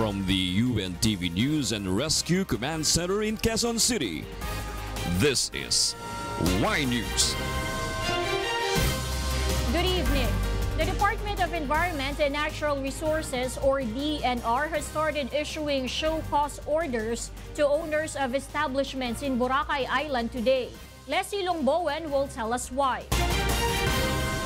From the UNTV News and Rescue Command Center in Quezon City, this is Y News. Good evening. The Department of Environment and Natural Resources, or DNR, has started issuing show-cause orders to owners of establishments in Boracay Island today. Leslie Longbowen will tell us why.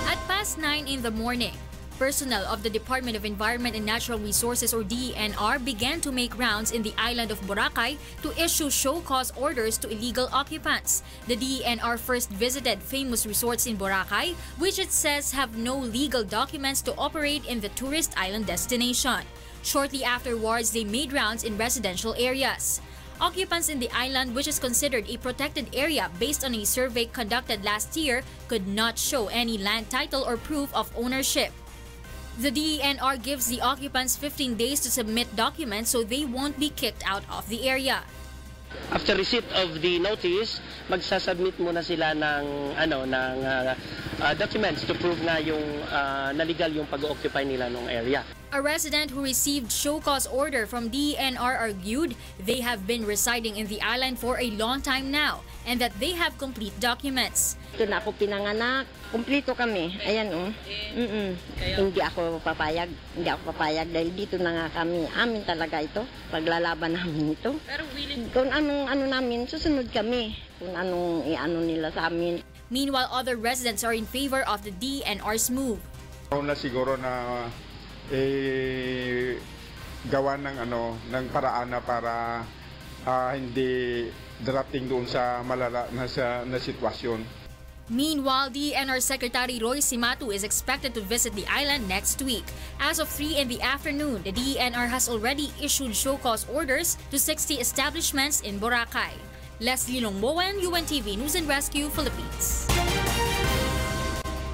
At past 9 in the morning, personnel of the Department of Environment and Natural Resources, or DENR, began to make rounds in the island of Boracay to issue show-cause orders to illegal occupants. The DENR first visited famous resorts in Boracay, which it says have no legal documents to operate in the tourist island destination. Shortly afterwards, they made rounds in residential areas. Occupants in the island, which is considered a protected area based on a survey conducted last year, could not show any land title or proof of ownership. The DENR gives the occupants 15 days to submit documents so they won't be kicked out of the area. After receipt of the notice, magsasubmit muna sila ng documents to prove na yung na legal yung pag-occupy nila ng area. A resident who received show-cause order from DENR argued they have been residing in the island for a long time now and that they have complete documents. Ito na ako pinanganak, kumpleto kami. Ayan Hindi ako papayag dahil dito na nga kami. Amin talaga ito, paglalaban namin ito. Pero willing... Kung anong namin, susunod kami. Kung anong iano nila sa amin. Meanwhile, other residents are in favor of the DENR's move. Na siguro na gawa ng paraan na para hindi darating doon sa malala na sitwasyon. Meanwhile, DENR Secretary Roy Simatu is expected to visit the island next week. As of 3 in the afternoon, the DENR has already issued show-cause orders to 60 establishments in Boracay. Leslie Longbowen, UNTV News and Rescue, Philippines.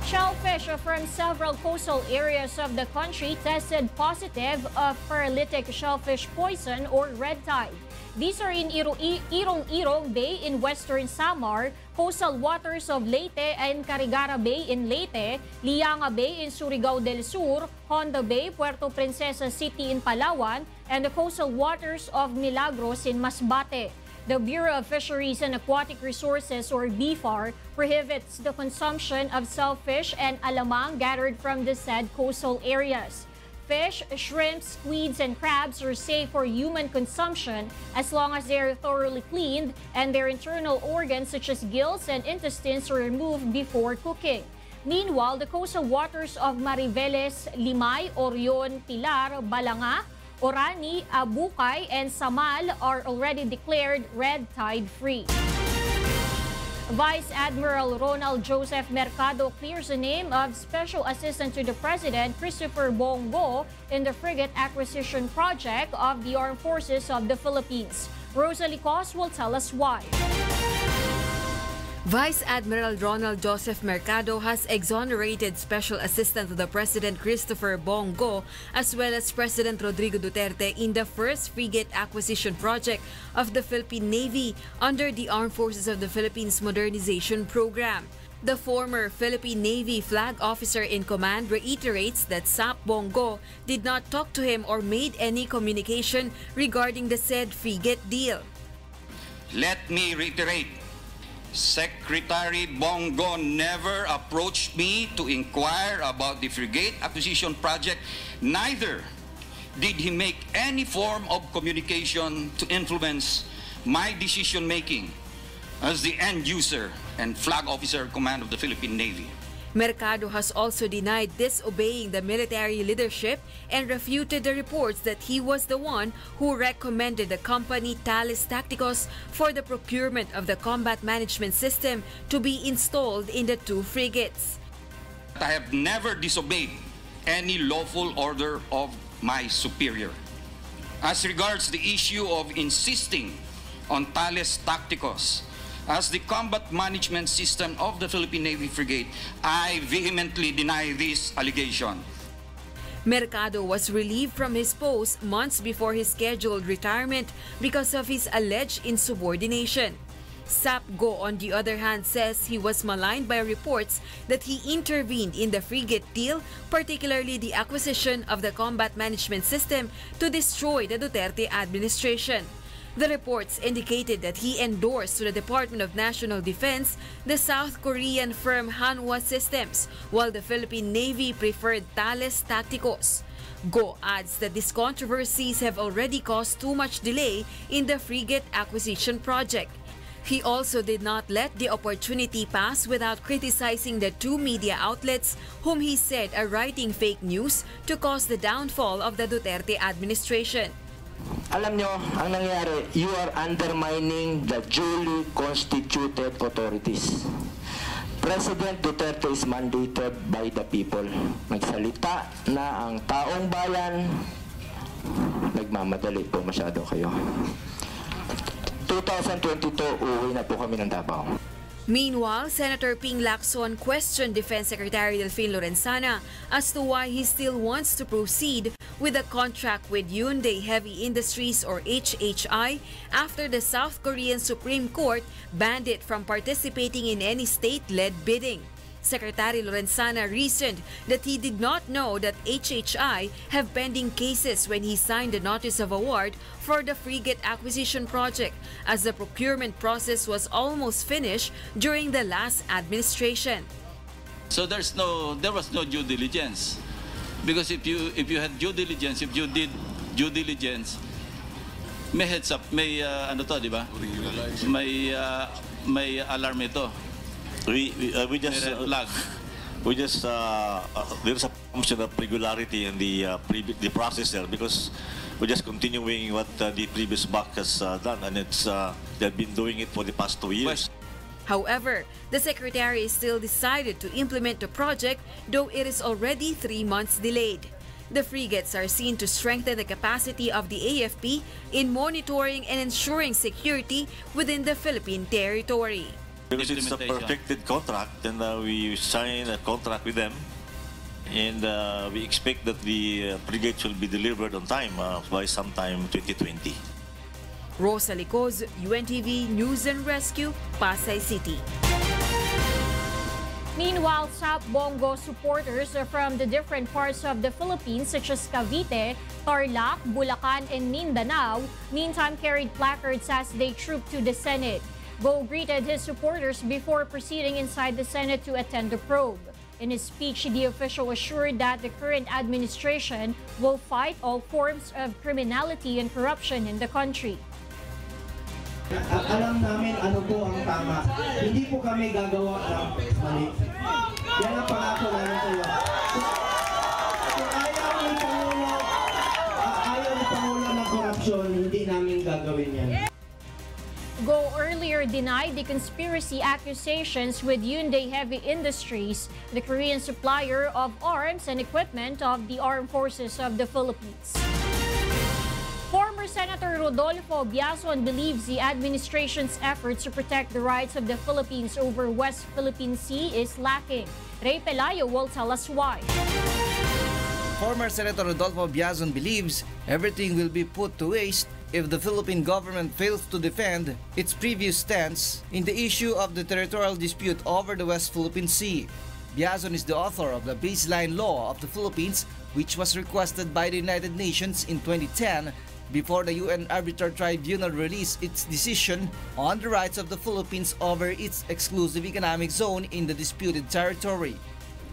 Shellfish from several coastal areas of the country tested positive of paralytic shellfish poison or red tide. These are in Irong-Irong Bay in western Samar, coastal waters of Leyte and Carigara Bay in Leyte, Lianga Bay in Surigao del Sur, Honda Bay, Puerto Princesa City in Palawan, and the coastal waters of Milagros in Masbate. The Bureau of Fisheries and Aquatic Resources, or BFAR, prohibits the consumption of shellfish and alamang gathered from the said coastal areas. Fish, shrimps, squids, and crabs are safe for human consumption as long as they are thoroughly cleaned and their internal organs such as gills and intestines are removed before cooking. Meanwhile, the coastal waters of Mariveles, Limay, Orion, Pilar, Balanga, Orani, Abukay, and Samal are already declared red tide free. Vice Admiral Ronald Joseph Mercado clears the name of Special Assistant to the President Christopher Bong Go in the Frigate acquisition project of the Armed Forces of the Philippines. Rosalie Cos will tell us why. Vice Admiral Ronald Joseph Mercado has exonerated Special Assistant to the President Christopher Bong Go as well as President Rodrigo Duterte in the first frigate acquisition project of the Philippine Navy under the Armed Forces of the Philippines Modernization Program. The former Philippine Navy flag officer in command reiterates that SAP Bong Go did not talk to him or made any communication regarding the said frigate deal. Let me reiterate. Secretary Bong Go never approached me to inquire about the frigate acquisition project. Neither did he make any form of communication to influence my decision-making as the end user and flag officer command of the Philippine Navy. Mercado has also denied disobeying the military leadership and refuted the reports that he was the one who recommended the company Thales Tacticos for the procurement of the combat management system to be installed in the two frigates. I have never disobeyed any lawful order of my superior. As regards the issue of insisting on Thales Tacticos as the combat management system of the Philippine Navy frigate, I vehemently deny this allegation. Mercado was relieved from his post months before his scheduled retirement because of his alleged insubordination. SAP Go, on the other hand, says he was maligned by reports that he intervened in the Frigate deal, particularly the acquisition of the combat management system to destroy the Duterte administration. The reports indicated that he endorsed to the Department of National Defense the South Korean firm Hanwha Systems, while the Philippine Navy preferred Thales Tacticos. Go adds that these controversies have already caused too much delay in the frigate acquisition project. He also did not let the opportunity pass without criticizing the two media outlets whom he said are writing fake news to cause the downfall of the Duterte administration. Alam nyo, ang nangyari, you are undermining the duly constituted authorities. President Duterte is mandated by the people. Nagsalita na ang taong bayan, nagmamadali po masyado kayo. 2022, uwi na po kami ng Davao. Meanwhile, Senator Ping Lacson questioned Defense Secretary Delfin Lorenzana as to why he still wants to proceed with a contract with Hyundai Heavy Industries or HHI after the South Korean Supreme Court banned it from participating in any state-led bidding. Secretary Lorenzana reasoned that he did not know that HHI have pending cases when he signed the notice of award for the frigate acquisition project, as the procurement process was almost finished during the last administration. So there was no due diligence, because if you had due diligence, if you did due diligence, may heads up, may ano to, di ba? May alarm ito. We just there's a function of regularity in the process there, because we're just continuing what the previous BAC has done, and they've been doing it for the past 2 years. However, the Secretary is still decided to implement the project, though it is already 3 months delayed. The frigates are seen to strengthen the capacity of the AFP in monitoring and ensuring security within the Philippine territory. Because it's a perfected contract, and we sign a contract with them, and we expect that the frigate will be delivered on time by sometime 2020. Rosa Licoz, UNTV News and Rescue, Pasay City. Meanwhile, SAP Bong Go supporters from the different parts of the Philippines such as Cavite, Tarlac, Bulacan, and Mindanao meantime carried placards as they trooped to the Senate. Go greeted his supporters before proceeding inside the Senate to attend the probe. In his speech, the official assured that the current administration will fight all forms of criminality and corruption in the country. Alam namin ano po ang tama. Hindi po kami gagawa ng mali. Yan ang pangako namin sa iyo. Kung ayaw ni Pangulo ng korupsyon, hindi namin gagawin yan. Go earlier denied the conspiracy accusations with Hyundai Heavy Industries, the Korean supplier of arms and equipment of the Armed Forces of the Philippines. Former Senator Rodolfo Biazon believes the administration's efforts to protect the rights of the Philippines over West Philippine Sea is lacking. Ray Pelayo will tell us why. Former Senator Rodolfo Biazon believes everything will be put to waste if the Philippine government fails to defend its previous stance in the issue of the territorial dispute over the West Philippine Sea. Biazon is the author of the Baseline Law of the Philippines, which was requested by the United Nations in 2010 before the UN Arbiter Tribunal released its decision on the rights of the Philippines over its exclusive economic zone in the disputed territory.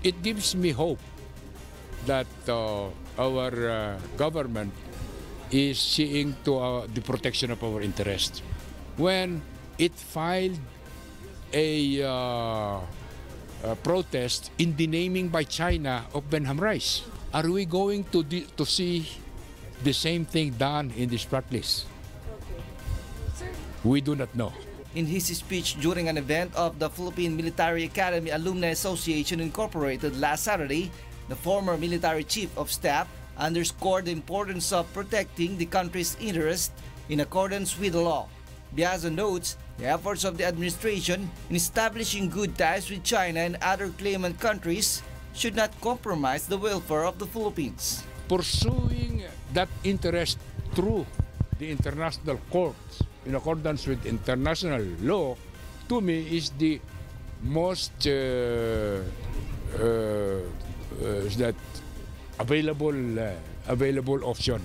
It gives me hope that our government is seeing to the protection of our interests. When it filed a protest in denaming by China of Benham Rice, are we going to see the same thing done in this practice? We do not know. In his speech during an event of the Philippine Military Academy Alumni Association Incorporated last Saturday, the former military chief of staff underscored the importance of protecting the country's interests in accordance with the law. Biazon notes the efforts of the administration in establishing good ties with China and other claimant countries should not compromise the welfare of the Philippines. Pursuing that interest through the international courts in accordance with international law, to me is the most that available option.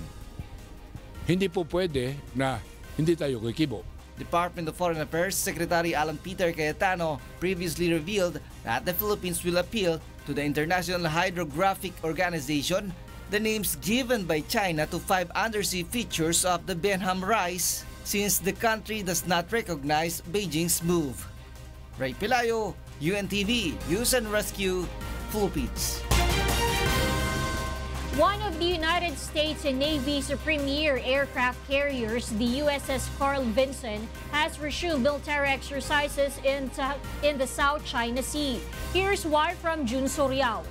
Hindi po pwede na hindi tayo kikibo. Department of Foreign Affairs Secretary Alan Peter Cayetano previously revealed that the Philippines will appeal to the International Hydrographic Organization the names given by China to 5 undersea features of the Benham Rise since the country does not recognize Beijing's move. Ray Pelayo, UNTV News and Rescue, Philippines. One of the United States Navy's premier aircraft carriers, the USS Carl Vinson, has resumed military exercises in the South China Sea. Here's why from Jun Soriao.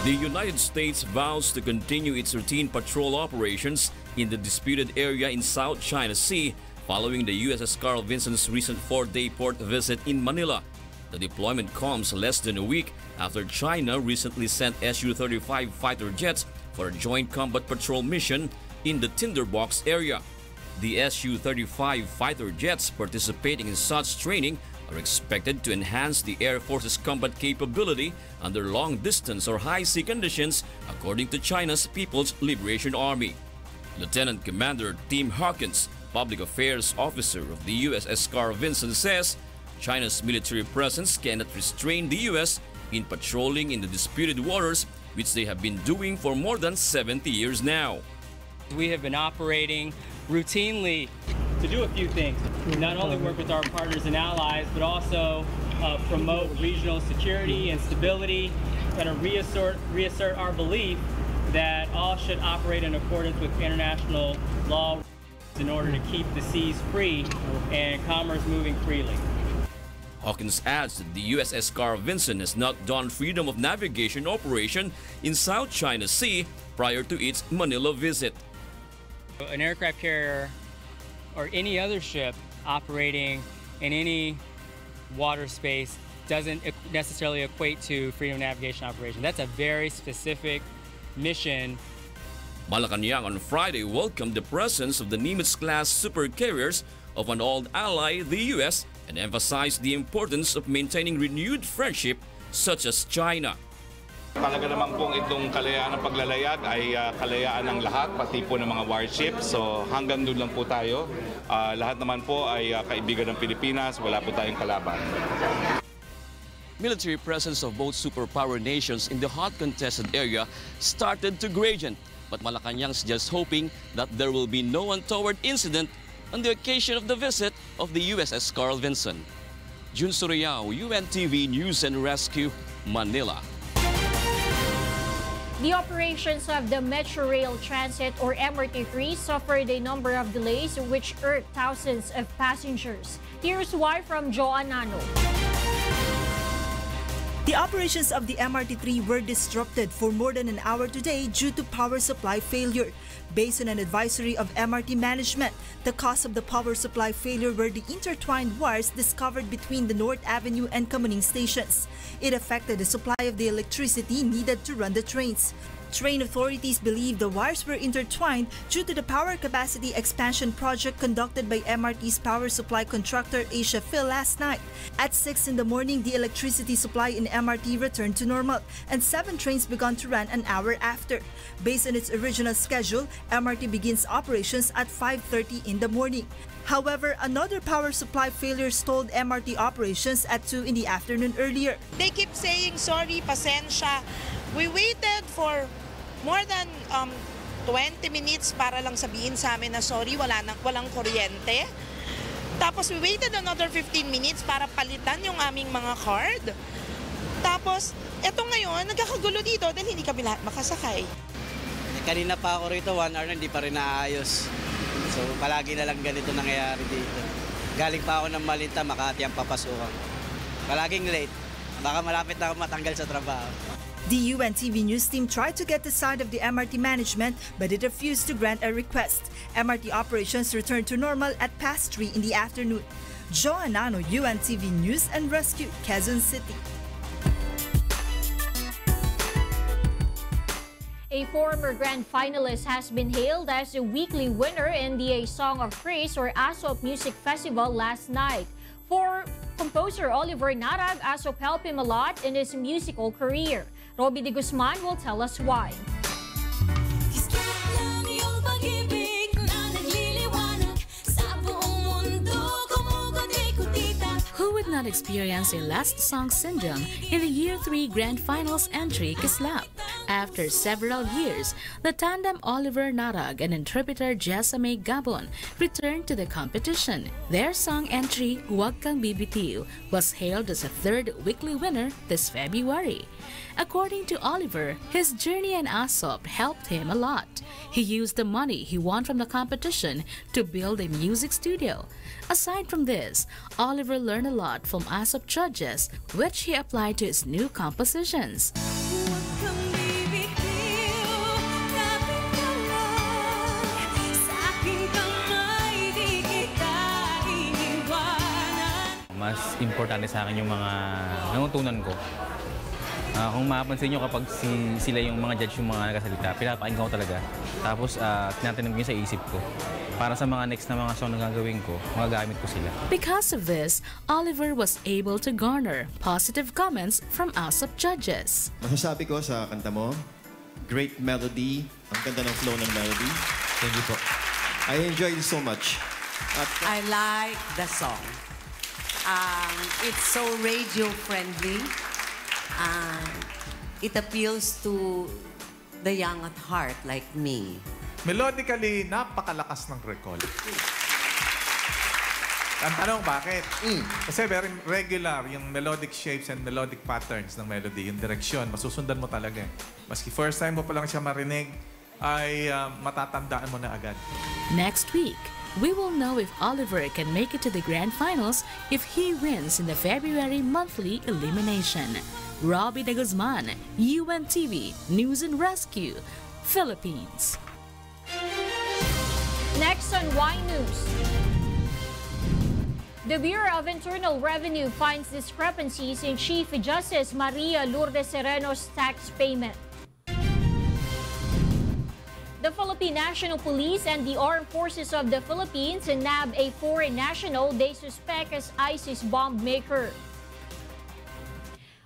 The United States vows to continue its routine patrol operations in the disputed area in South China Sea following the USS Carl Vinson's recent 4-day port visit in Manila. The deployment comes less than a week after China recently sent Su-35 fighter jets for a joint combat patrol mission in the Tinderbox area. The Su-35 fighter jets participating in such training are expected to enhance the Air Force's combat capability under long-distance or high-sea conditions, according to China's People's Liberation Army. Lieutenant Commander Tim Hawkins, Public Affairs Officer of the USS Carl Vinson, says China's military presence cannot restrain the U.S. in patrolling in the disputed waters, which they have been doing for more than 70 years now. We have been operating routinely to do a few things. Not only work with our partners and allies, but also promote regional security and stability, and reassert our belief that all should operate in accordance with international law in order to keep the seas free and commerce moving freely. Hawkins adds that the USS Carl Vinson has not done freedom of navigation operation in South China Sea prior to its Manila visit. An aircraft carrier or any other ship operating in any water space doesn't necessarily equate to freedom of navigation operation. That's a very specific mission. Malacanang on Friday welcomed the presence of the Nimitz-class supercarriers of an old ally, the U.S., and emphasized the importance of maintaining renewed friendship such as China. Talaga naman pong itong kalayaan ng paglalayag ay kalayaan ng lahat, pati po ng mga warships. So hanggang doon lang po tayo. Lahat naman po ay kaibigan ng Pilipinas, wala po tayong kalaban. Military presence of both superpower nations in the hot contested area started to gradient, but Malacanang's just hoping that there will be no untoward incident on the occasion of the visit of the USS Carl Vinson. Jun Soriao, UNTV News and Rescue, Manila. The operations of the Metro Rail Transit or MRT3 suffered a number of delays which irked thousands of passengers. Here's why from Joan Nano. The operations of the MRT3 were disrupted for more than an hour today due to power supply failure. Based on an advisory of MRT management, the cause of the power supply failure were the intertwined wires discovered between the North Avenue and Kamuning stations. It affected the supply of the electricity needed to run the trains. Train authorities believe the wires were intertwined due to the power capacity expansion project conducted by MRT's power supply contractor Asia Phil last night. At 6 in the morning, the electricity supply in MRT returned to normal and 7 trains began to run an hour after. Based on its original schedule, MRT begins operations at 5:30 in the morning. However, another power supply failure stalled MRT operations at 2 in the afternoon earlier. They keep saying, sorry, pasensya. We waited for more than 20 minutes para lang sabihin sa amin na sorry, walang kuryente. Tapos we waited another 15 minutes para palitan yung aming mga card. Tapos, eto ngayon, nagkakagulo dito dahil hindi kami lahat makasakay. Kanina pa ako rito, 1 hour na hindi pa rin naayos. So, palagi na lang ganito nangyayari dito. Galing pa ako ng Malinta, Makati ang papasukan. Palaging late. Baka malapit na ako matanggal sa trabaho. The UNTV News team tried to get the side of the MRT management, but it refused to grant a request. MRT operations returned to normal at past 3 in the afternoon. Joan Nano, UNTV News and Rescue, Quezon City. A former grand finalist has been hailed as the weekly winner in the A Song of Praise or ASOP Music Festival last night. For composer Oliver Narag, ASOP helped him a lot in his musical career. Roby de Guzman will tell us why. Who would not experience a last song syndrome in the Year 3 Grand Finals entry Kislap? After several years, the tandem Oliver Narag and interpreter Jessamay Gabon returned to the competition. Their song entry, Huwag Kang Bibitiw, was hailed as a third weekly winner this February. According to Oliver, his journey in ASOP helped him a lot. He used the money he won from the competition to build a music studio. Aside from this, Oliver learned a lot from ASOP judges, which he applied to his new compositions. Mas importante sa akin yung mga nangutunan ko. Kung mapapansin nyo kapag sila yung mga judge yung mga nagkasalita, pinapakinggan ko talaga. Tapos tinatanong ko sa isip ko. Para sa mga next na mga song na gagawin ko, magagamit ko sila. Because of this, Oliver was able to garner positive comments from ASOP judges. Masasabi ko sa kanta mo, great melody. Ang ganda ng flow ng melody. Thank you po. I enjoyed it so much. I like the song. It's so radio-friendly. It appeals to the young at heart like me. Melodically, napakalakas ng recall. Ang tanong, bakit? Kasi very regular yung melodic shapes and melodic patterns ng melody, yung direksyon, masusundan mo talaga. Maski first time mo pa lang siya marinig, ay matatandaan mo na agad. Next week, we will know if Oliver can make it to the Grand Finals if he wins in the February monthly elimination. Roby de Guzman, UNTV News and Rescue, Philippines. Next on Y News. The Bureau of Internal Revenue finds discrepancies in Chief Justice Maria Lourdes Sereno's tax payment. The Philippine National Police and the Armed Forces of the Philippines nab a foreign national they suspect as ISIS bomb maker.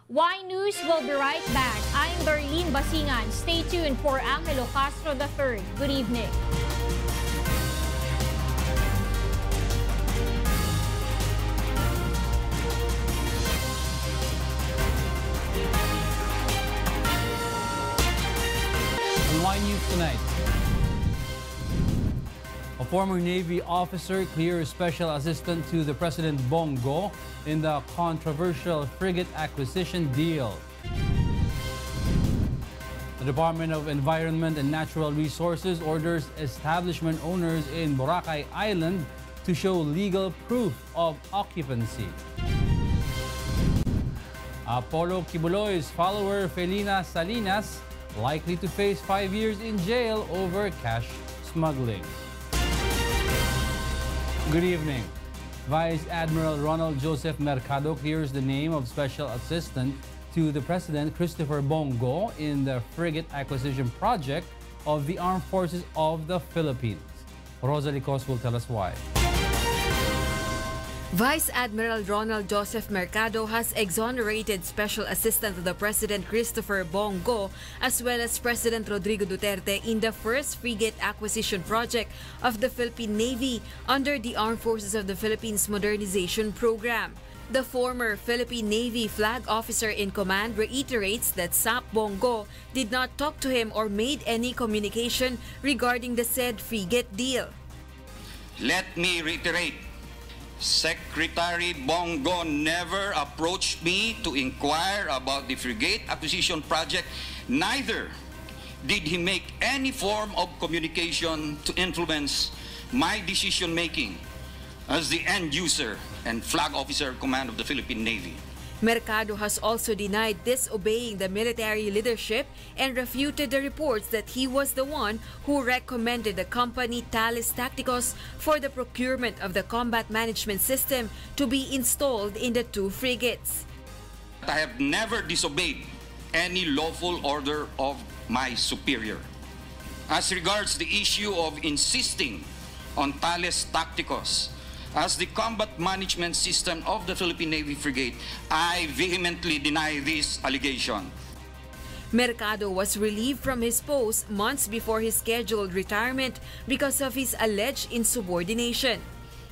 Y News will be right back. I'm Darlene Basingan. Stay tuned for Angelo Castro III. Good evening. On Y News tonight, a former Navy officer clears Special Assistant to the President Bong Go in the controversial frigate acquisition deal. The Department of Environment and Natural Resources orders establishment owners in Boracay Island to show legal proof of occupancy. Apollo Kibuloy's follower Felina Salinas likely to face 5 years in jail over cash smuggling. Good evening. Vice Admiral Ronald Joseph Mercado clears the name of Special Assistant to the President Christopher Bong Go in the frigate acquisition project of the Armed Forces of the Philippines. Rosalie Cos will tell us why. Vice Admiral Ronald Joseph Mercado has exonerated Special Assistant to the President Christopher Bong Go as well as President Rodrigo Duterte in the first frigate acquisition project of the Philippine Navy under the Armed Forces of the Philippines Modernization Program. The former Philippine Navy flag officer in command reiterates that SAP Bong Go did not talk to him or made any communication regarding the said frigate deal. Let me reiterate, Secretary Bong Go never approached me to inquire about the frigate acquisition project. Neither did he make any form of communication to influence my decision-making as the end user and flag officer command of the Philippine Navy. Mercado has also denied disobeying the military leadership and refuted the reports that he was the one who recommended the company Thales Tacticos for the procurement of the combat management system to be installed in the two frigates. I have never disobeyed any lawful order of my superior. As regards the issue of insisting on Thales Tacticos as the combat management system of the Philippine Navy frigate, I vehemently deny this allegation. Mercado was relieved from his post months before his scheduled retirement because of his alleged insubordination.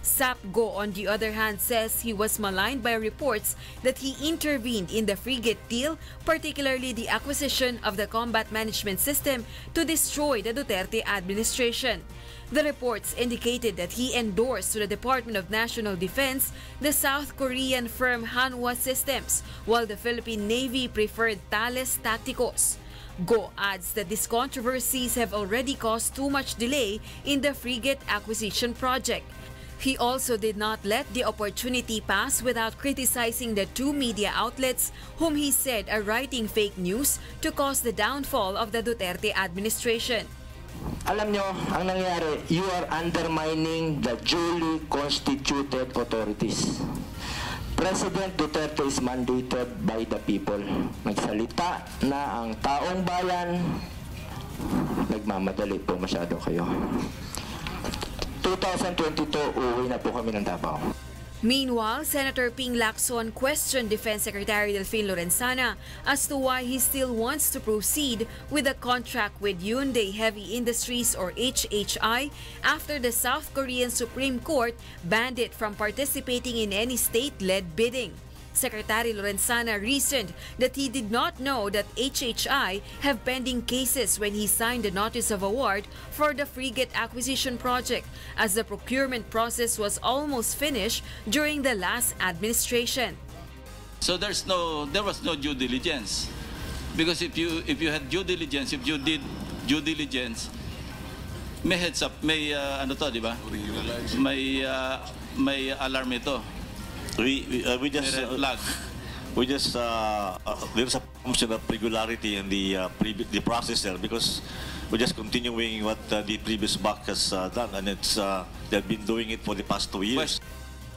SAP Go, on the other hand, says he was maligned by reports that he intervened in the frigate deal, particularly the acquisition of the combat management system, to destroy the Duterte administration. The reports indicated that he endorsed to the Department of National Defense the South Korean firm Hanwha Systems, while the Philippine Navy preferred Thales Tacticos. Go adds that these controversies have already caused too much delay in the frigate acquisition project. He also did not let the opportunity pass without criticizing the two media outlets whom he said are writing fake news to cause the downfall of the Duterte administration. Alam nyo, ang nangyari, you are undermining the duly constituted authorities. President Duterte is mandated by the people. Nagsalita na ang taong bayan, nagmamadali po masyado kayo. 2022, uwi na po kami ng Davao. Meanwhile, Senator Ping Lacson questioned Defense Secretary Delfin Lorenzana as to why he still wants to proceed with a contract with Hyundai Heavy Industries or HHI after the South Korean Supreme Court banned it from participating in any state-led bidding. Secretary Lorenzana reasoned that he did not know that HHI have pending cases when he signed the notice of award for the frigate acquisition project, as the procurement process was almost finished during the last administration. So there was no due diligence, because if you had due diligence, if you did due diligence, may heads up, may ano to, di ba? May alarm ito. We just there's a function of regularity in the process there, because we're just continuing what the previous BAC has done, and they've been doing it for the past 2 years.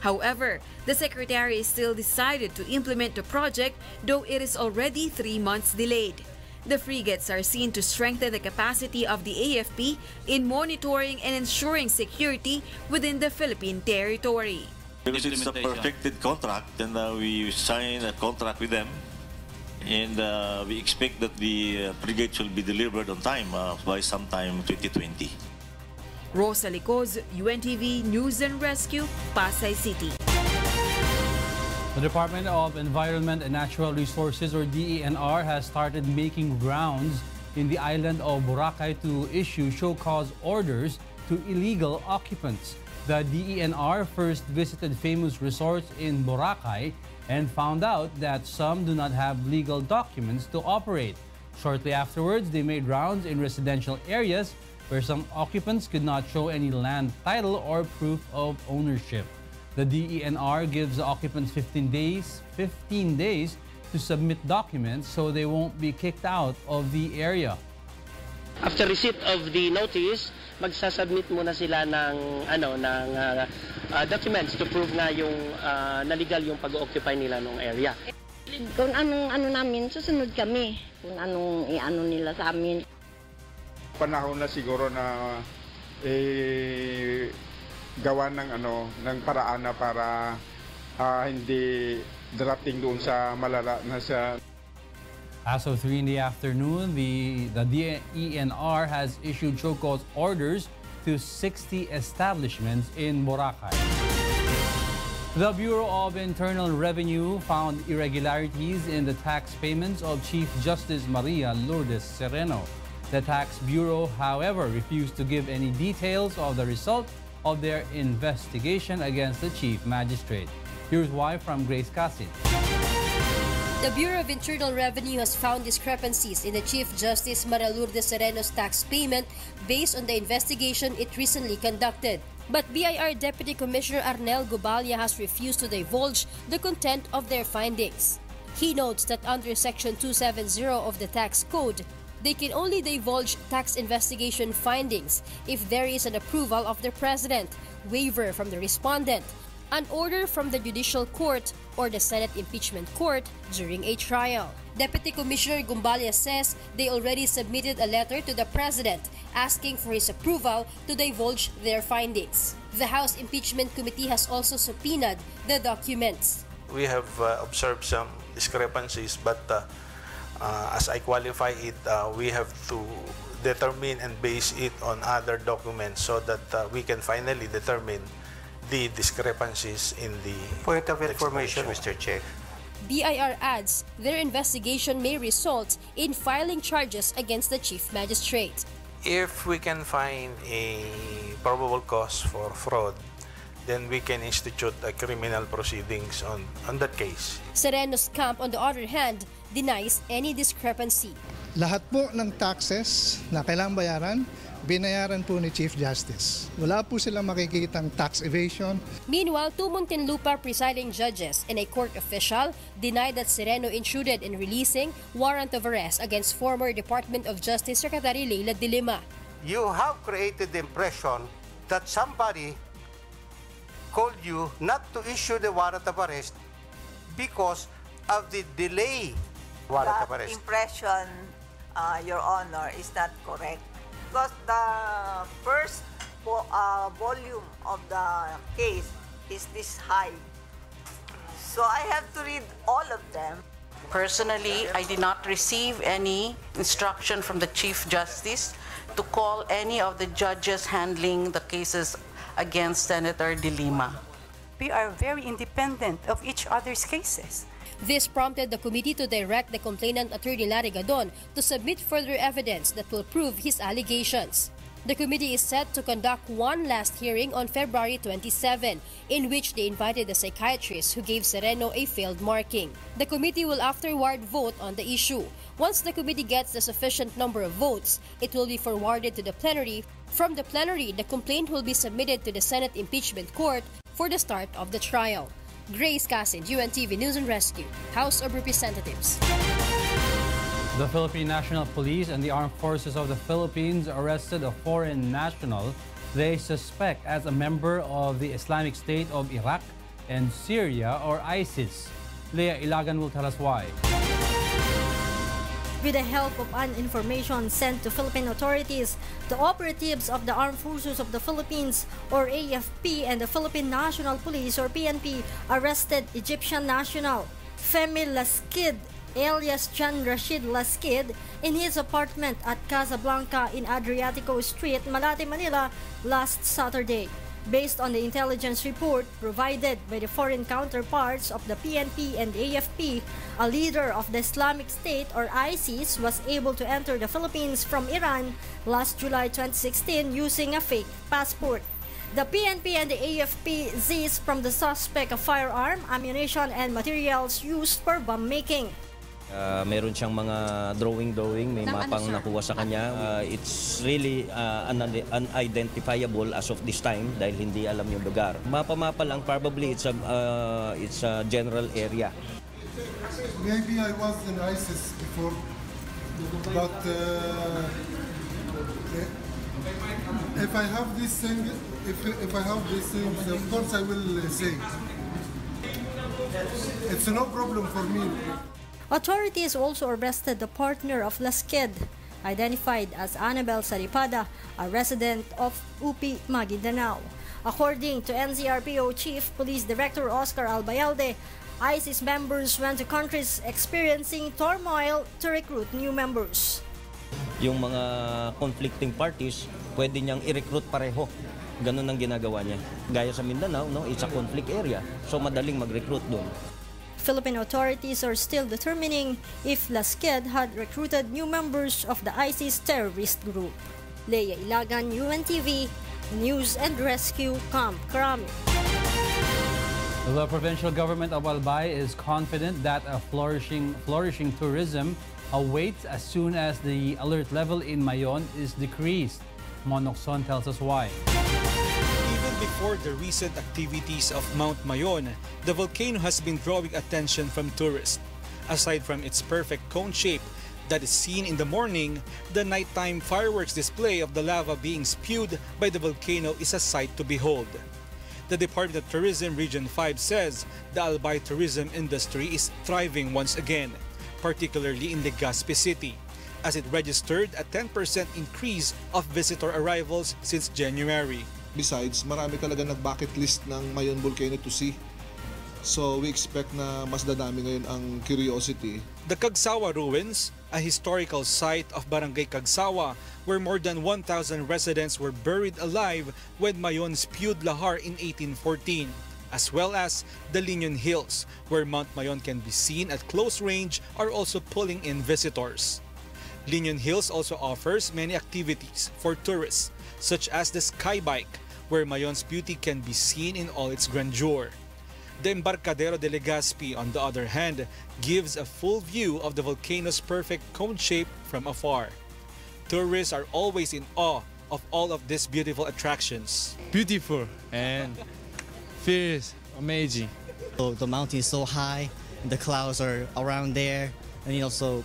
However, the Secretary still decided to implement the project, though it is already 3 months delayed. The frigates are seen to strengthen the capacity of the AFP in monitoring and ensuring security within the Philippine territory. Because it's a perfected contract, and we sign a contract with them, and we expect that the frigate will be delivered on time by sometime 2020. Rosa Licoz, UNTV News and Rescue, Pasay City. The Department of Environment and Natural Resources, or DENR, has started making rounds in the island of Boracay to issue show cause orders to illegal occupants. The DENR first visited famous resorts in Boracay and found out that some do not have legal documents to operate. Shortly afterwards, they made rounds in residential areas where some occupants could not show any land title or proof of ownership. The DENR gives the occupants 15 days to submit documents so they won't be kicked out of the area. After receipt of the notice, magsasubmit muna sila ng documents to prove nga yung na legal yung pag-occupy nila ng area. Kung anong namin, susunod kami. Kung anong i-ano nila sa amin. Panahon na siguro na gawa ng paraan na para hindi darating doon sa malala na sa. As of 3 in the afternoon, the DENR has issued show cause orders to 60 establishments in Boracay. The Bureau of Internal Revenue found irregularities in the tax payments of Chief Justice Maria Lourdes Sereno. The Tax Bureau, however, refused to give any details of the result of their investigation against the Chief Magistrate. Here's why from Grace Casin. The Bureau of Internal Revenue has found discrepancies in the Chief Justice Maria Lourdes Sereno's tax payment based on the investigation it recently conducted. But BIR Deputy Commissioner Arnel Gobalia has refused to divulge the content of their findings. He notes that under Section 270 of the Tax Code, they can only divulge tax investigation findings if there is an approval of the President, waiver from the respondent, an order from the Judicial Court or the Senate Impeachment Court during a trial. Deputy Commissioner Gumbalia says they already submitted a letter to the President asking for his approval to divulge their findings. The House Impeachment Committee has also subpoenaed the documents. We have observed some discrepancies, but as I qualify it, we have to determine and base it on other documents so that we can finally determine the discrepancies in the point of information, Mr. Chair. BIR adds their investigation may result in filing charges against the Chief Magistrate. If we can find a probable cause for fraud, then we can institute a criminal proceedings on that case. Sereno's camp, on the other hand, denies any discrepancy. Lahat po ng taxes na kailangang bayaran, binayaran po ni Chief Justice. Wala po silang makikitang tax evasion. Meanwhile, two Muntinlupa presiding judges and a court official denied that Sereno intruded in releasing warrant of arrest against former Department of Justice Secretary Leila de Lima. You have created the impression that somebody called you not to issue the warrant of arrest because of the delay warrant of arrest. That impression, Your Honor, is not correct. Because the first volume of the case is this high. So I have to read all of them. Personally, I did not receive any instruction from the Chief Justice to call any of the judges handling the cases against Senator de Lima. We are very independent of each other's cases. This prompted the committee to direct the complainant attorney Larry Gadon to submit further evidence that will prove his allegations. The committee is set to conduct one last hearing on February 27, in which they invited the psychiatrist who gave Sereno a failed marking. The committee will afterward vote on the issue. Once the committee gets the sufficient number of votes, it will be forwarded to the plenary. From the plenary, the complaint will be submitted to the Senate Impeachment Court for the start of the trial. Grace Casin, UNTV News and Rescue, House of Representatives. The Philippine National Police and the Armed Forces of the Philippines arrested a foreign national they suspect as a member of the Islamic State of Iraq and Syria, or ISIS. Leah Ilagan will tell us why. With the help of an information sent to Philippine authorities, the operatives of the Armed Forces of the Philippines, or AFP, and the Philippine National Police, or PNP, arrested Egyptian national Femi Laskid, alias John Rashid Laskid, in his apartment at Casablanca in Adriatico Street, Malate, Manila, last Saturday. Based on the intelligence report provided by the foreign counterparts of the PNP and AFP, a leader of the Islamic State, or ISIS, was able to enter the Philippines from Iran last July 2016 using a fake passport. The PNP and the AFP seized from the suspect a firearm, ammunition, and materials used for bomb making. Meron siyang mga drawing, may mapang nakuha sa kanya. It's really unidentifiable as of this time dahil hindi alam yung lugar. Mapa-mapa lang, probably it's a general area. Maybe I was in ISIS before, but if I have these things, of course I will say. It's no problem for me. Authorities also arrested the partner of Laskid, identified as Annabel Saripada, a resident of UP, Maguindanao. According to NCRPO Chief Police Director Oscar Albayalde, ISIS members went to countries experiencing turmoil to recruit new members. Yung mga conflicting parties, pwede niyang i-recruit pareho. Ganun ang ginagawa niya. Gaya sa Mindanao, no, it's a conflict area. So madaling mag-recruit doon. Philippine authorities are still determining if Laskid had recruited new members of the ISIS terrorist group. Leah Ilagan, UNTV, News and Rescue, Camp Crame. The provincial government of Albay is confident that a flourishing tourism awaits as soon as the alert level in Mayon is decreased. Monokson tells us why. Before the recent activities of Mount Mayon, the volcano has been drawing attention from tourists. Aside from its perfect cone shape that is seen in the morning, the nighttime fireworks display of the lava being spewed by the volcano is a sight to behold. The Department of Tourism Region 5 says the Albay tourism industry is thriving once again, particularly in Legazpi City, as it registered a 10% increase of visitor arrivals since January. Besides, marami talaga nag-bucket list ng Mayon Volcano to see. So we expect na mas dadami ngayon ang curiosity. The Cagsawa Ruins, a historical site of Barangay Cagsawa, where more than 1,000 residents were buried alive when Mayon spewed lahar in 1814, as well as the Liñon Hills, where Mount Mayon can be seen at close range, are also pulling in visitors. Liñon Hills also offers many activities for tourists, such as the sky bike, where Mayon's beauty can be seen in all its grandeur. The Embarcadero de Legazpi, on the other hand, gives a full view of the volcano's perfect cone shape from afar. Tourists are always in awe of all of these beautiful attractions. Beautiful and feels amazing. So the mountain is so high, the clouds are around there, and so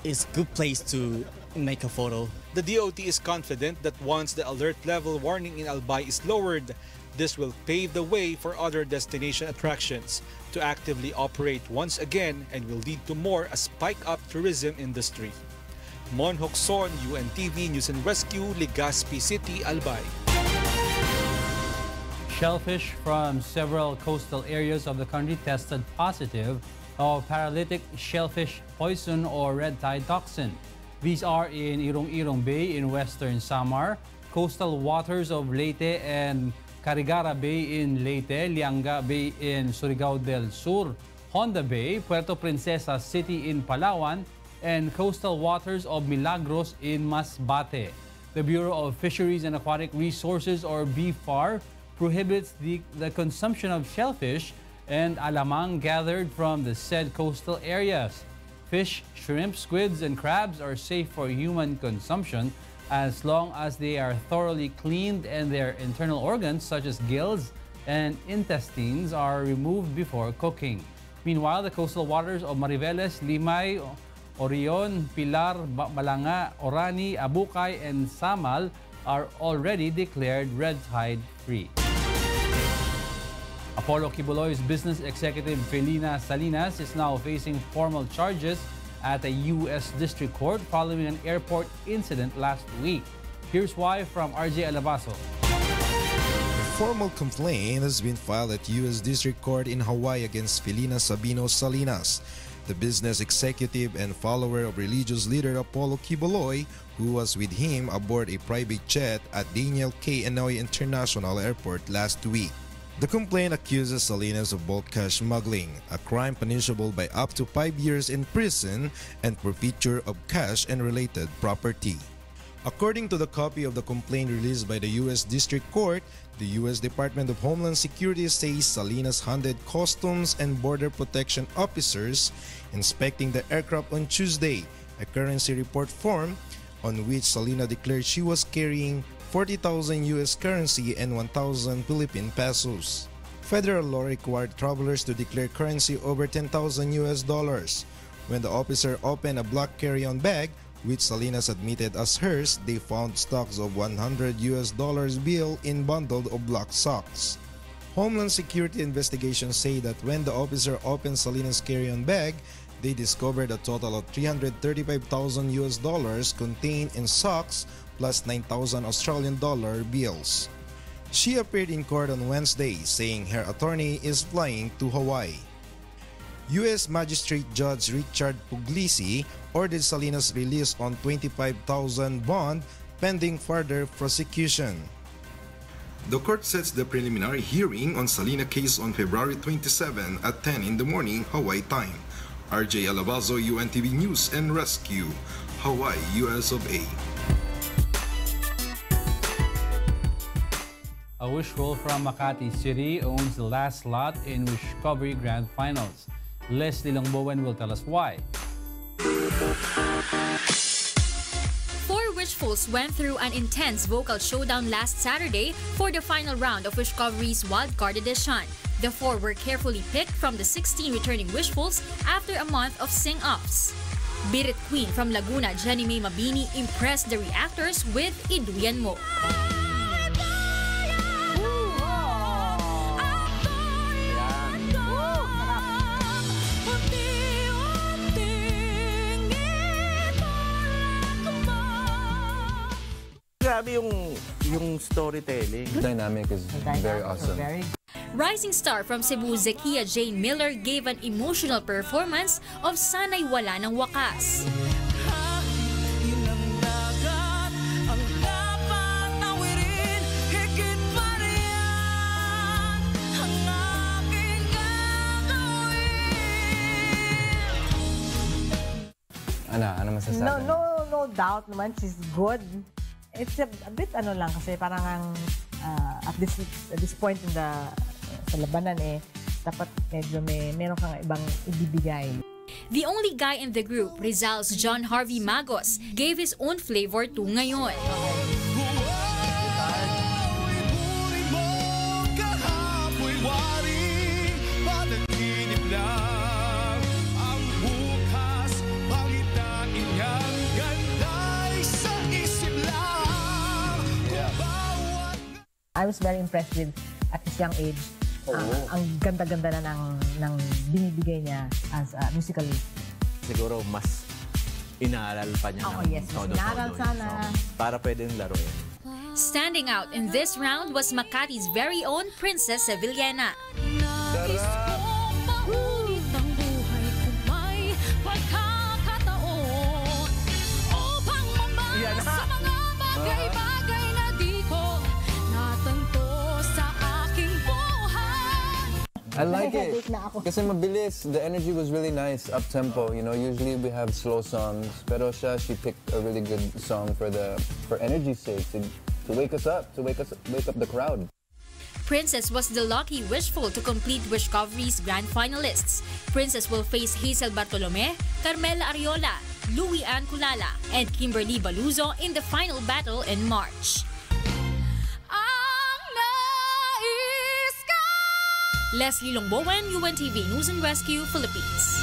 it's a good place to make a photo. The DOT is confident that once the alert level warning in Albay is lowered, this will pave the way for other destination attractions to actively operate once again and will lead to more a spike-up tourism industry. Mon Hokson, UNTV News and Rescue, Legazpi City, Albay. Shellfish from several coastal areas of the country tested positive of paralytic shellfish poison or red tide toxin. These are in Irong-Irong Bay in western Samar, coastal waters of Leyte and Carigara Bay in Leyte, Lianga Bay in Surigao del Sur, Honda Bay, Puerto Princesa City in Palawan, and coastal waters of Milagros in Masbate. The Bureau of Fisheries and Aquatic Resources, or BFAR, prohibits the consumption of shellfish and alamang gathered from the said coastal areas. Fish, shrimp, squids, and crabs are safe for human consumption as long as they are thoroughly cleaned and their internal organs, such as gills and intestines, are removed before cooking. Meanwhile, the coastal waters of Mariveles, Limay, Orion, Pilar, Balanga, Orani, Abukay, and Samal are already declared red tide free. Apollo Kibuloy's business executive Felina Salinas is now facing formal charges at a U.S. District Court following an airport incident last week. Here's why from RJ Alabazo. A formal complaint has been filed at U.S. District Court in Hawaii against Felina Sabino Salinas, the business executive and follower of religious leader Apollo Kibuloy, who was with him aboard a private jet at Daniel K. Inouye International Airport last week. The complaint accuses Salinas of bulk cash smuggling, a crime punishable by up to 5 years in prison and forfeiture of cash and related property. According to the copy of the complaint released by the U.S. District Court, the U.S. Department of Homeland Security says Salinas handed Customs and Border Protection officers inspecting the aircraft on Tuesday a currency report form on which Salinas declared she was carrying 40,000 U.S. currency and 1,000 Philippine pesos. Federal law required travelers to declare currency over 10,000 U.S. dollars. When the officer opened a black carry-on bag, which Salinas admitted as hers, they found stacks of 100 U.S. dollars bill in bundled of black socks. Homeland Security investigations say that when the officer opened Salinas' carry-on bag, they discovered a total of 335,000 U.S. dollars contained in socks plus 9,000 Australian dollar bills. She appeared in court on Wednesday, saying her attorney is flying to Hawaii. U.S. Magistrate Judge Richard Puglisi ordered Salinas' release on $25,000 bond pending further prosecution. The court sets the preliminary hearing on Salinas case on February 27 at 10 in the morning Hawaii time. RJ Alabazo, UNTV News and Rescue, Hawaii, US of A. A Wishroll from Makati City owns the last slot in Wishcovery Grand Finals. Leslie Langbowen will tell us why. 4 Wishfuls went through an intense vocal showdown last Saturday for the final round of Wishcovery's Wildcard Edition. The 4 were carefully picked from the 16 returning Wishfuls after a month of sing-offs. Birit Queen from Laguna, Jenny May Mabini, impressed the reactors with Iduyan Mo. yung storytelling. Dynamic is very awesome. Rising star from Cebu, Zekia Jane Miller gave an emotional performance of Sana'y Wala ng Wakas. Ano masasabi? No doubt naman, she's good. It's a bit lang kasi parang at this point in sa labanan dapat medyo meron kang ibang ibibigay. The only guy in the group, Rizal's John Harvey Magos, gave his own flavor to Ngayon. I was very impressed with, at his young age, ang ganda-ganda na ng binibigay niya as a musical. Siguro mas inaaral pa niya ng yes, mas inaaral sana. Para pwedeng laruin. Standing out in this round was Makati's very own Princess Sevillana. I like it. Kasi mabilis. The energy was really nice, up-tempo. You know, usually we have slow songs. Pero she picked a really good song for energy's sake, to wake us up, wake up the crowd. Princess was the lucky wishful to complete Wishcovery's grand finalists. Princess will face Hazel Bartolome, Carmela Ariola, Louie Ann Culala, and Kimberly Baluzo in the final battle in March. Leslie Longbowen, UNTV News and Rescue, Philippines.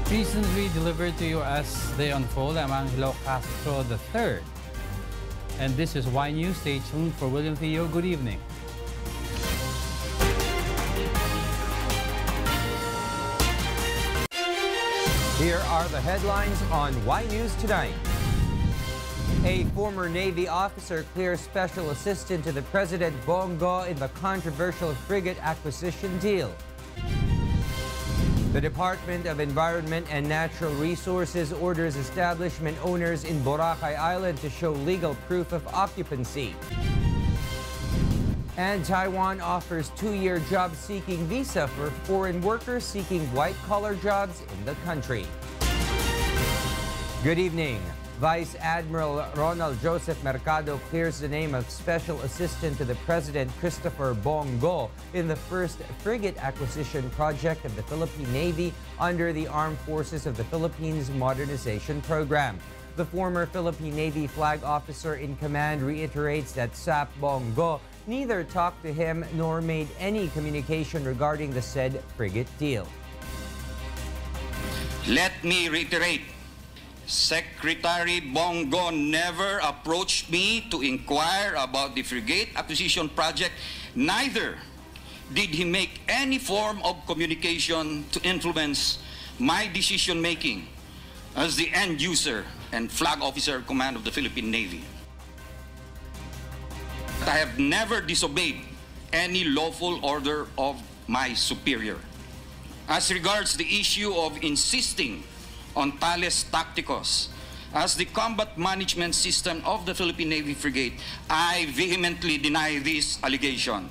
Recently delivered to you as they unfold, I'm Angelo Castro III. And this is Y News. Stay tuned for William Theo. Good evening. Here are the headlines on Y News tonight. A former Navy officer clears special assistant to the President Bong Go in the controversial frigate acquisition deal. The Department of Environment and Natural Resources orders establishment owners in Boracay Island to show legal proof of occupancy. And Taiwan offers 2-year job-seeking visa for foreign workers seeking white-collar jobs in the country. Good evening. Vice Admiral Ronald Joseph Mercado clears the name of Special Assistant to the President Christopher Bong Go in the first frigate acquisition project of the Philippine Navy under the Armed Forces of the Philippines Modernization Program. The former Philippine Navy flag officer in command reiterates that SAP Bong Go neither talked to him nor made any communication regarding the said frigate deal. Let me reiterate. Secretary Bong Go never approached me to inquire about the frigate acquisition project. Neither did he make any form of communication to influence my decision-making as the end user and flag officer command of the Philippine Navy. I have never disobeyed any lawful order of my superior. As regards the issue of insisting on Thales Tacticos as the combat management system of the Philippine Navy frigate, I vehemently deny this allegation.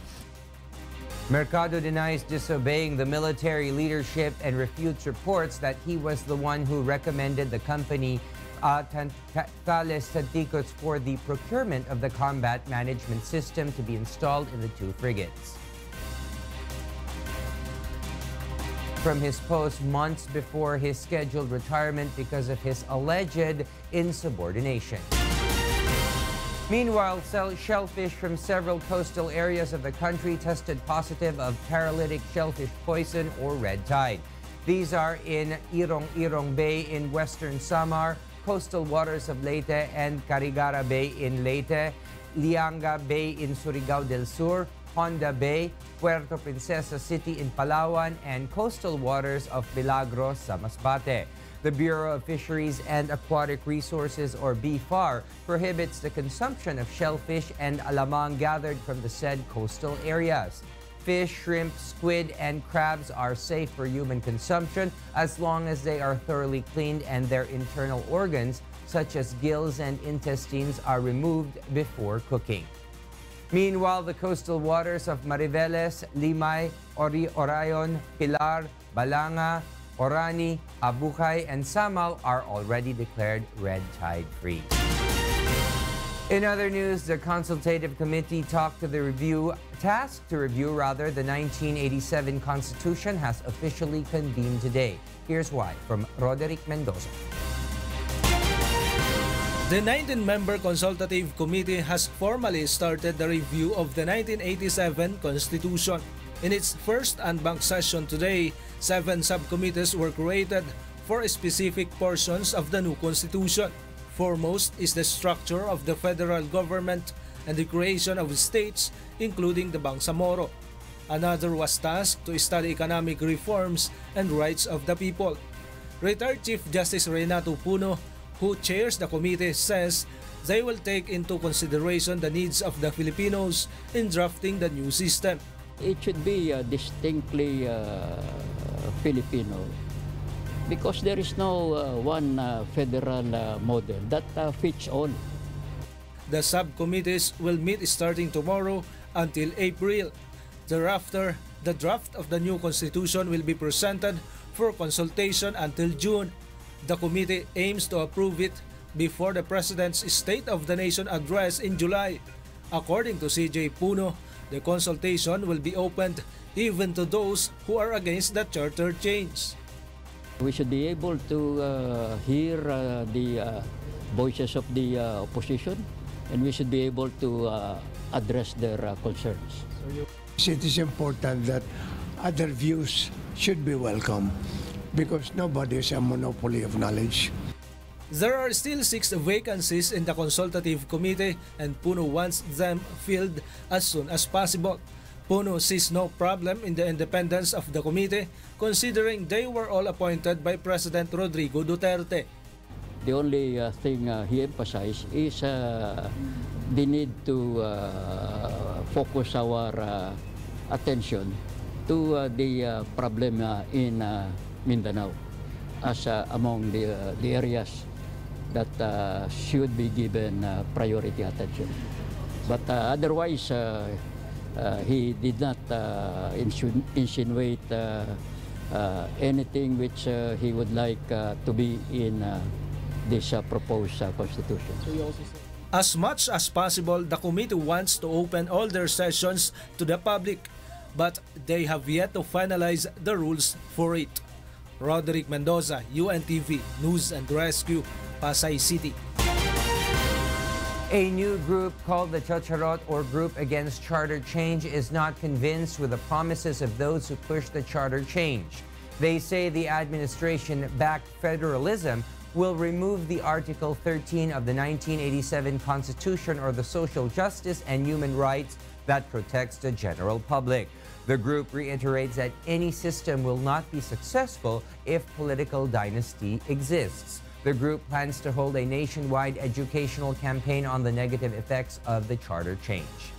Mercado denies disobeying the military leadership and refutes reports that he was the one who recommended the company Thales Tacticos for the procurement of the combat management system to be installed in the 2 frigates. From his post months before his scheduled retirement because of his alleged insubordination. Meanwhile, shellfish from several coastal areas of the country tested positive of paralytic shellfish poison or red tide. These are in Irong Bay in western Samar, coastal waters of Leyte and Carigara Bay in Leyte, Lianga Bay in Surigao del Sur, Honda Bay, Puerto Princesa City in Palawan, and coastal waters of Milagros sa Masbate. The Bureau of Fisheries and Aquatic Resources, or BFAR, prohibits the consumption of shellfish and alamang gathered from the said coastal areas. Fish, shrimp, squid, and crabs are safe for human consumption as long as they are thoroughly cleaned and their internal organs, such as gills and intestines, are removed before cooking. Meanwhile, the coastal waters of Mariveles, Limay, Orayon, Pilar, Balanga, Orani, Abucay, and Samal are already declared red tide free. In other news, the consultative committee tasked to review the 1987 Constitution has officially convened today. Here's why from Roderick Mendoza. The 19-member consultative committee has formally started the review of the 1987 Constitution. In its first unbanked session today, 7 subcommittees were created for specific portions of the new Constitution. Foremost is the structure of the federal government and the creation of states, including the Bangsamoro. Another was tasked to study economic reforms and rights of the people. Retired Chief Justice Renato Puno, who chairs the committee, says they will take into consideration the needs of the Filipinos in drafting the new system. It should be distinctly Filipino because there is no one federal model that fits all. The subcommittees will meet starting tomorrow until April. Thereafter, the draft of the new constitution will be presented for consultation until June. The committee aims to approve it before the President's State of the Nation address in July. According to CJ Puno, the consultation will be opened even to those who are against the charter change. We should be able to hear the voices of the opposition, and we should be able to address their concerns. It is important that other views should be welcome because nobody has a monopoly of knowledge. There are still 6 vacancies in the consultative committee and Puno wants them filled as soon as possible. Puno sees no problem in the independence of the committee considering they were all appointed by President Rodrigo Duterte. The only thing he emphasized is the need to focus our attention to the problem in Mindanao as among the areas that should be given priority attention. But otherwise, he did not insinuate anything which he would like to be in this proposed constitution. As much as possible, the committee wants to open all their sessions to the public, but they have yet to finalize the rules for it. Roderick Mendoza, UNTV News and Rescue, Pasay City. A new group called the Chacharot, or Group Against Charter Change, is not convinced with the promises of those who push the charter change. They say the administration-backed federalism will remove the Article 13 of the 1987 Constitution, or the social justice and human rights that protects the general public. The group reiterates that any system will not be successful if political dynasty exists. The group plans to hold a nationwide educational campaign on the negative effects of the charter change.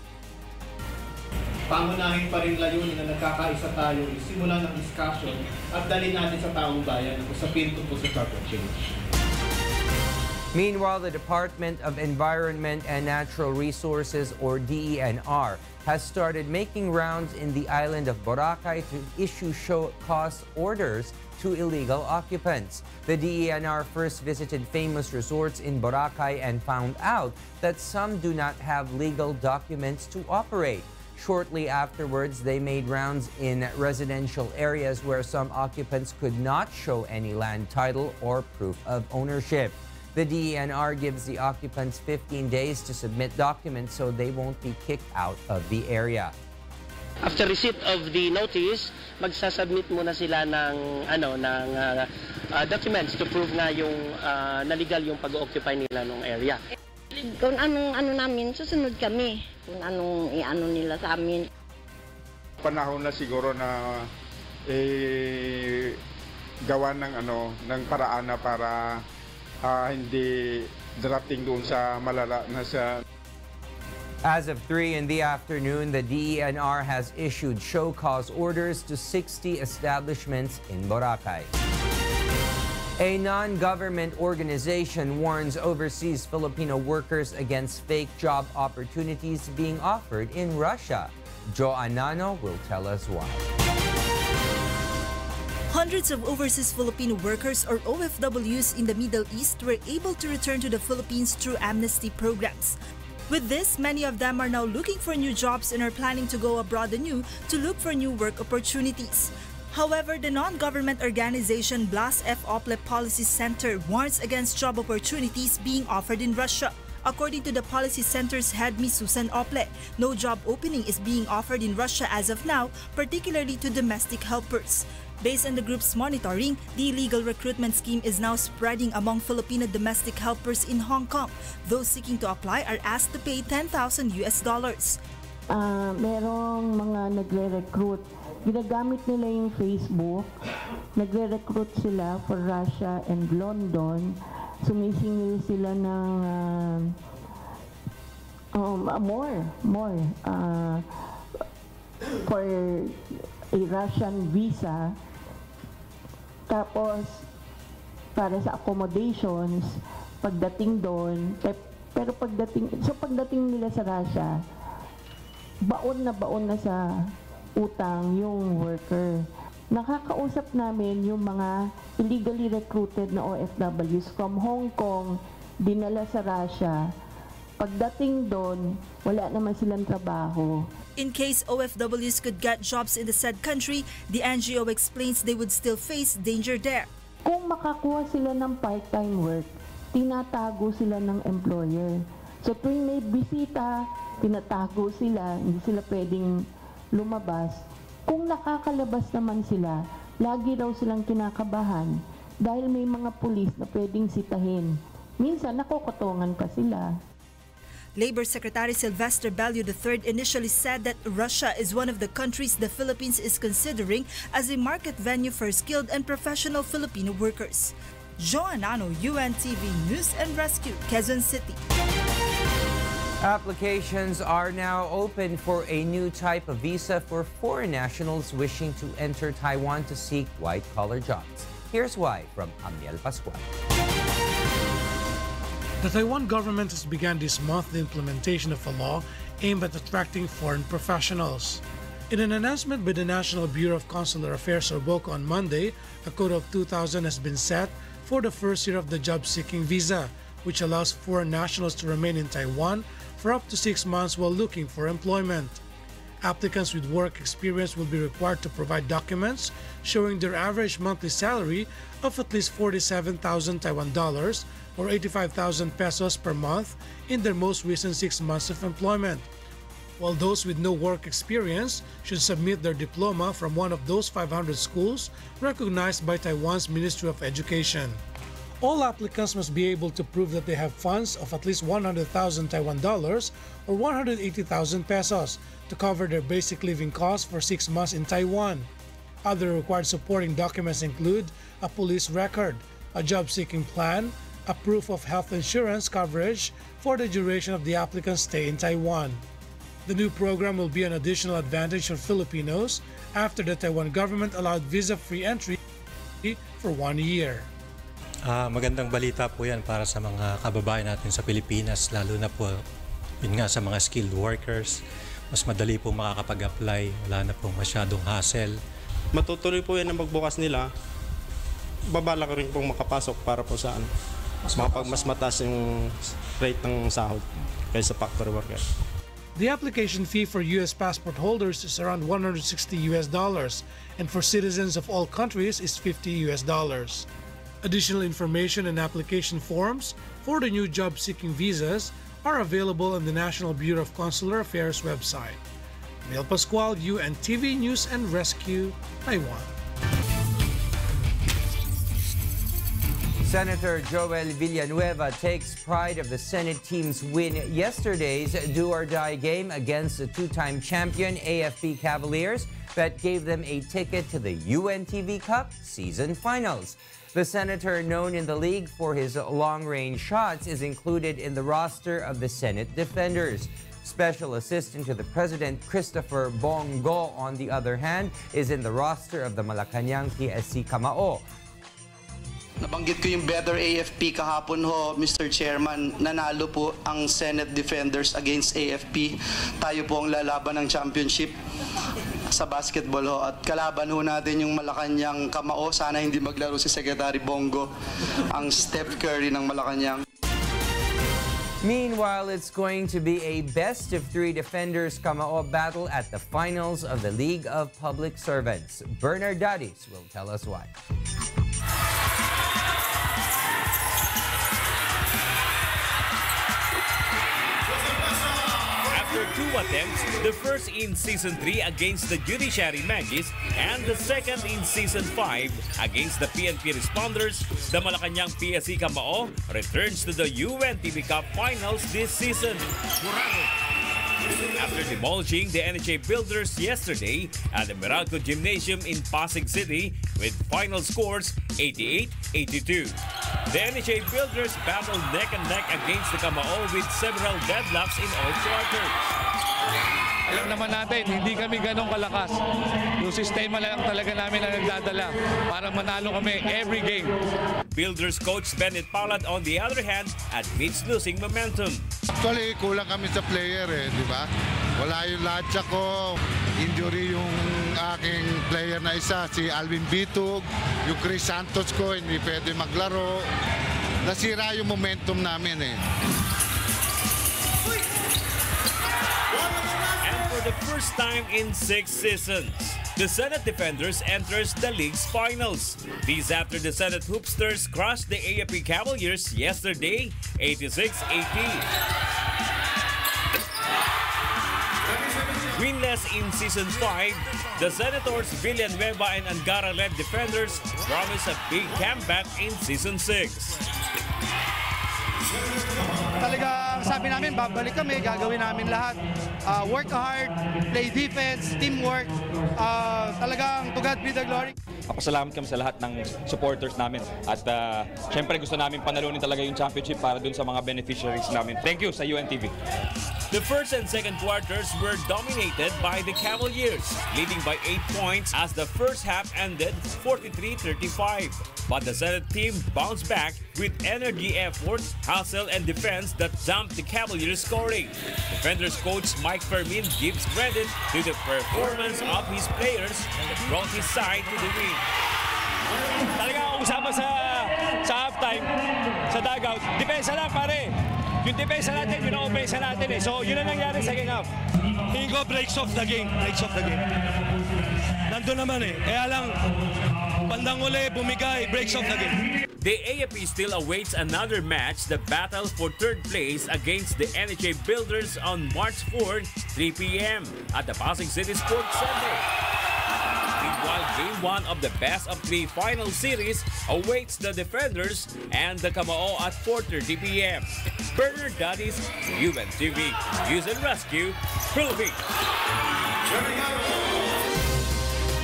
Pangunahin pa rin layunin na nagkakaisa tayo, isimulan ng discussion at dalhin natin sa taong bayan ang usapin tungkol sa charter change. Meanwhile, the Department of Environment and Natural Resources, or DENR, has started making rounds in the island of Boracay to issue show-cause orders to illegal occupants. The DENR first visited famous resorts in Boracay and found out that some do not have legal documents to operate. Shortly afterwards, they made rounds in residential areas where some occupants could not show any land title or proof of ownership. The DENR gives the occupants 15 days to submit documents so they won't be kicked out of the area. After receipt of the notice, magsasubmit muna sila ng documents to prove nga yung na legal yung pag-occupy nila ng area. Kung anong namin, susunod kami. Kung anong i-ano nila sa amin. Panahon na siguro na gawa ng paraan na para hindi drafting doon sa malala na sa. As of 3 in the afternoon, the DENR has issued show cause orders to 60 establishments in Boracay. A non-government organization warns overseas Filipino workers against fake job opportunities being offered in Russia. Jo Anano will tell us why. Hundreds of overseas Filipino workers or OFWs in the Middle East were able to return to the Philippines through amnesty programs. With this, many of them are now looking for new jobs and are planning to go abroad anew to look for new work opportunities. However, the non-government organization Blas F. Ople Policy Center warns against job opportunities being offered in Russia. According to the Policy Center's head, Ms. Susan Ople, no job opening is being offered in Russia as of now, particularly to domestic helpers. Based on the group's monitoring, the illegal recruitment scheme is now spreading among Filipino domestic helpers in Hong Kong. Those seeking to apply are asked to pay $10,000. Merong mga nagre-recruit. Ginagamit nila yung Facebook. Nagre-recruit sila for Russia and London. Sumisingil sila ng more for a Russian visa. Tapos, para sa accommodations, pagdating doon, pero pagdating nila sa Russia, baon na sa utang yung worker. Nakakausap namin yung mga illegally recruited na OFWs from Hong Kong, dinala sa Russia. Pagdating doon, wala naman silang trabaho. In case OFWs could get jobs in the said country, the NGO explains they would still face danger there. Kung makakuha sila ng part-time work, tinatago sila ng employer. So tuwing may bisita, tinatago sila, hindi sila pwedeng lumabas. Kung nakakalabas naman sila, lagi raw silang kinakabahan dahil may mga pulis na pwedeng sitahin. Minsan nakokotongan pa sila. Labor Secretary Sylvester Bello III initially said that Russia is one of the countries the Philippines is considering as a market venue for skilled and professional Filipino workers. Joanano, UNTV News and Rescue, Quezon City. Applications are now open for a new type of visa for foreign nationals wishing to enter Taiwan to seek white-collar jobs. Here's why from Amiel Pascual. The Taiwan government has begun this month the implementation of a law aimed at attracting foreign professionals. In an announcement by the National Bureau of Consular Affairs or BOCO on Monday, a code of 2000 has been set for the first year of the job-seeking visa, which allows foreign nationals to remain in Taiwan for up to 6 months while looking for employment. Applicants with work experience will be required to provide documents showing their average monthly salary of at least 47,000 Taiwan dollars or 85,000 pesos per month in their most recent 6 months of employment, while those with no work experience should submit their diploma from one of those 500 schools recognized by Taiwan's Ministry of Education. All applicants must be able to prove that they have funds of at least 100,000 Taiwan dollars or 180,000 pesos to cover their basic living costs for 6 months in Taiwan. Other required supporting documents include a police record, a job-seeking plan, a proof of health insurance coverage for the duration of the applicant's stay in Taiwan. The new program will be an additional advantage for Filipinos after the Taiwan government allowed visa-free entry for 1 year. Magandang balita po yan para sa mga kababayan natin sa Pilipinas, lalo na po yun nga sa mga skilled workers. Mas madali po makakapag-apply, wala na po masyadong hassle. Matutuloy po yan ang pagbukas nila. Babala ko rin pong makapasok para po saan. Mas mataas yung rate ng sahod kaysa factory worker. The application fee for U.S. passport holders is around $160 and for citizens of all countries is $50. Additional information and application forms for the new job-seeking visas are available on the National Bureau of Consular Affairs website. Mel Pascual, UNTV News and Rescue, Taiwan. Senator Joel Villanueva takes pride of the Senate team's win yesterday's do-or-die game against the two-time champion AFP Cavaliers that gave them a ticket to the UNTV Cup season finals. The senator, known in the league for his long-range shots, is included in the roster of the Senate defenders. Special Assistant to the President Christopher Bong Go, on the other hand, is in the roster of the Malacanang PSC Kamao. Nabanggit ko yung better AFP kahapon ho, Mr. Chairman. Nanalo po ang Senate Defenders against AFP. Tayo po ang lalaban ng championship sa basketball ho. At kalaban ho natin yung Malacanang Kamao. Sana hindi maglaro si Secretary Bongo, ang Steph Curry ng Malacanang. Meanwhile, it's going to be a best-of-3 defenders Kamao battle at the finals of the League of Public Servants. Bernard Dadis will tell us why. After 2 attempts, the first in Season 3 against the Judiciary Magis and the second in Season 5 against the PNP Responders, the Malacanang PSC Kamao returns to the UNTV Cup Finals this season. After demolishing the NHA Builders yesterday at the Meralco Gymnasium in Pasig City with final scores 88-82. The NHA Builders battled neck and neck against the Kamao with several deadlocks in all quarters. Alam naman natin, hindi kami ganong kalakas. Yung sistema lang talaga namin ang nagdadala para manalo kami every game. Builders coach Bennett Paulad, on the other hand, admits losing momentum. Actually, kulang kami sa player di ba? Wala yung latsa ko, injury yung aking player na isa, si Alvin Bitug, yung Chris Santos ko, hindi pwede maglaro. Nasira yung momentum namin For the first time in 6 seasons, the Senate Defenders enters the league's finals. These after the Senate Hoopsters crushed the AFP Cavaliers yesterday, 86-80. Winless in Season 5, the Senators Villanueva and Angara-led defenders promise a big comeback in Season 6. Talagang sabi namin, babalik kami, gagawin namin lahat. Work hard, play defense, teamwork. Talagang to God be the glory. Pasalamat kami sa lahat ng supporters namin. At syempre gusto namin panalunin talaga yung championship para dun sa mga beneficiaries namin. Thank you sa UNTV. The first and second quarters were dominated by the Cavaliers, leading by 8 points as the first half ended 43-35. But the Senate team bounced back with energy, effort, hustle, and defense that dumped the Cavaliers scoring. Defenders coach Mike Fermin gives credit to the performance of his players that brought his side to the win. Talaga usama sa halftime, sa dugout. Depensa lang pare. Yung depensa natin, yun ang opensa natin So yun ang nangyari sa second half. Hingo breaks off the game. Nandun naman Kaya lang, bandang uli, bumigay, breaks off the game. The AFP still awaits another match, the battle for third place against the NHA Builders on March 4, 3 p.m. at the Pasig City Sports Center. Meanwhile, Game 1 of the best-of-3 final series awaits the Defenders and the Kamao at 4:30 p.m. Bernard Dadis, UNTV News and Rescue, Philippines.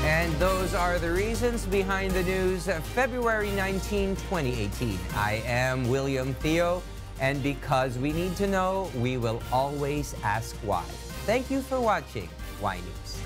And those are the reasons behind the news February 19, 2018. I am William Theo, and because we need to know, we will always ask why. Thank you for watching Y News.